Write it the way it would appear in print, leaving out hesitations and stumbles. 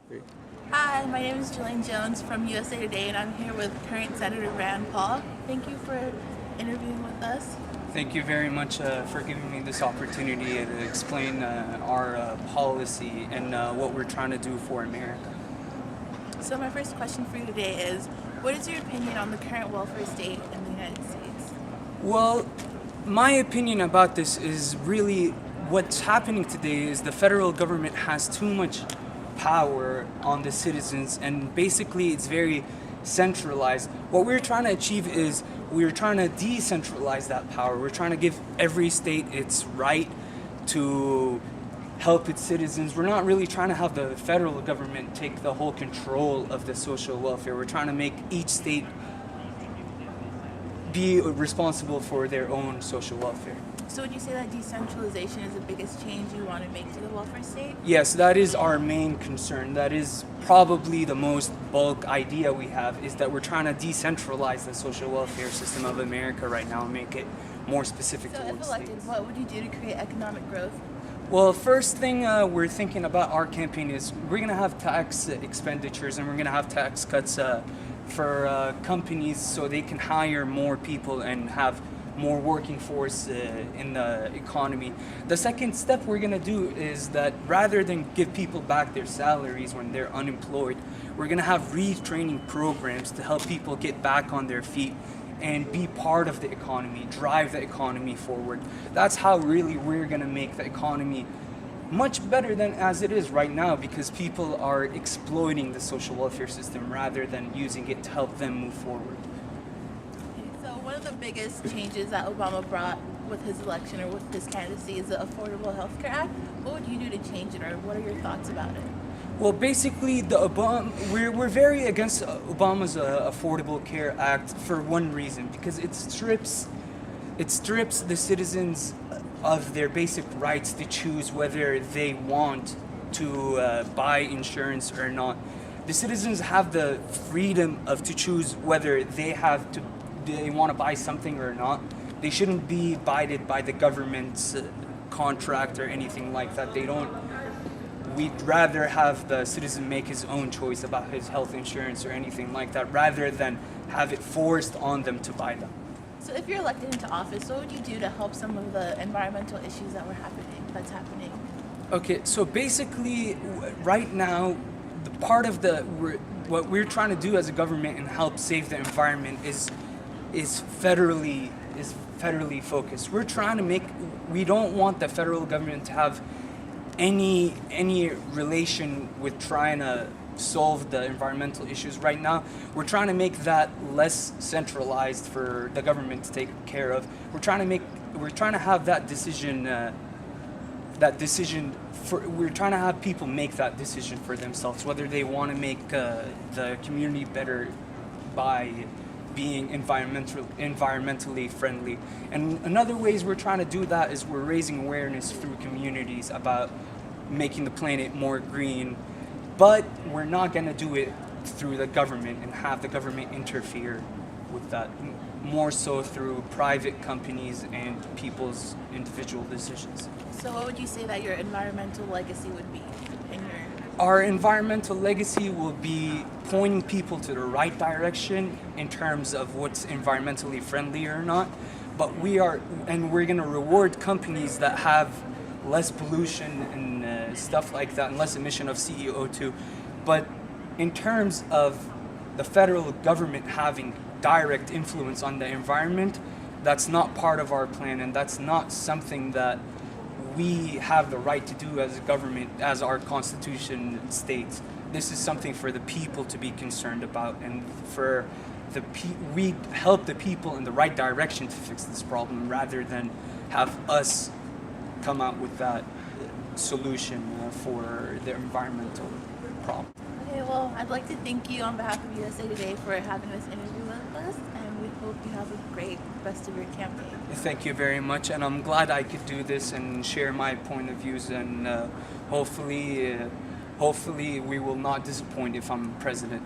Great. Hi, my name is Jillian Jones from USA Today, and I'm here with current Senator Rand Paul. Thank you for interviewing with us. Thank you very much for giving me this opportunity to explain our policy and what we're trying to do for America. So my first question for you today is, what is your opinion on the current welfare state in the United States? Well, my opinion about this is really what's happening today is the federal government has too much power on the citizens, and basically it's very centralized. What we're trying to achieve is we're trying to decentralize that power. We're trying to give every state its right to help its citizens. We're not really trying to have the federal government take the whole control of the social welfare. We're trying to make each state be responsible for their own social welfare. So would you say that decentralization is the biggest change you want to make to the welfare state? Yes, that is our main concern. That is probably the most bulk idea we have, is that we're trying to decentralize the social welfare system of America right now and make it more specific So if towards elected, states. what would you do to create economic growth? Well, first thing we're thinking about our campaign is we're going to have tax expenditures, and we're going to have tax cuts for companies so they can hire more people and have more working force in the economy. The second step we're going to do is that rather than give people back their salaries when they're unemployed, we're going to have retraining programs to help people get back on their feet and be part of the economy, drive the economy forward. That's how really we're going to make the economy much better than as it is right now, because people are exploiting the social welfare system rather than using it to help them move forward. So one of the biggest changes that Obama brought with his election or with his candidacy is the Affordable Health Care Act. What would you do to change it, or what are your thoughts about it? Well, basically, we're very against Obama's Affordable Care Act for one reason, because it strips the citizens of their basic rights to choose whether they want to buy insurance or not. The citizens have the freedom of to choose whether they want to buy something or not. They shouldn't be abided by the government's contract or anything like that. We'd rather have the citizen make his own choice about his health insurance or anything like that, rather than have it forced on them to buy them. So if you're elected into office, what would you do to help some of the environmental issues that's happening? Okay, so basically, right now, what we're trying to do as a government and help save the environment is federally focused. We don't want the federal government to have any relation with trying to solve the environmental issues right now. We're trying to make that less centralized for the government to take care of. We're trying to have that decision. We're trying to have people make that decision for themselves, whether they want to make the community better by being environmentally friendly. And another ways we're trying to do that is we're raising awareness through communities about making the planet more green, but we're not going to do it through the government and have the government interfere with that, more so through private companies and people's individual decisions. So what would you say that your environmental legacy would be in your... Our environmental legacy will be pointing people to the right direction in terms of what's environmentally friendly or not. But we're going to reward companies that have less pollution and stuff like that, and less emission of CO2. But in terms of the federal government having direct influence on the environment, that's not part of our plan, and that's not something that we have the right to do as a government, as our Constitution states. This is something for the people to be concerned about, and we help the people in the right direction to fix this problem, rather than have us come out with that solution for the environmental problem. Okay, well, I'd like to thank you on behalf of USA Today for having this interview with us, and we hope you have a great rest of your campaign. Thank you very much, and I'm glad I could do this and share my point of views, and hopefully we will not disappoint if I'm president.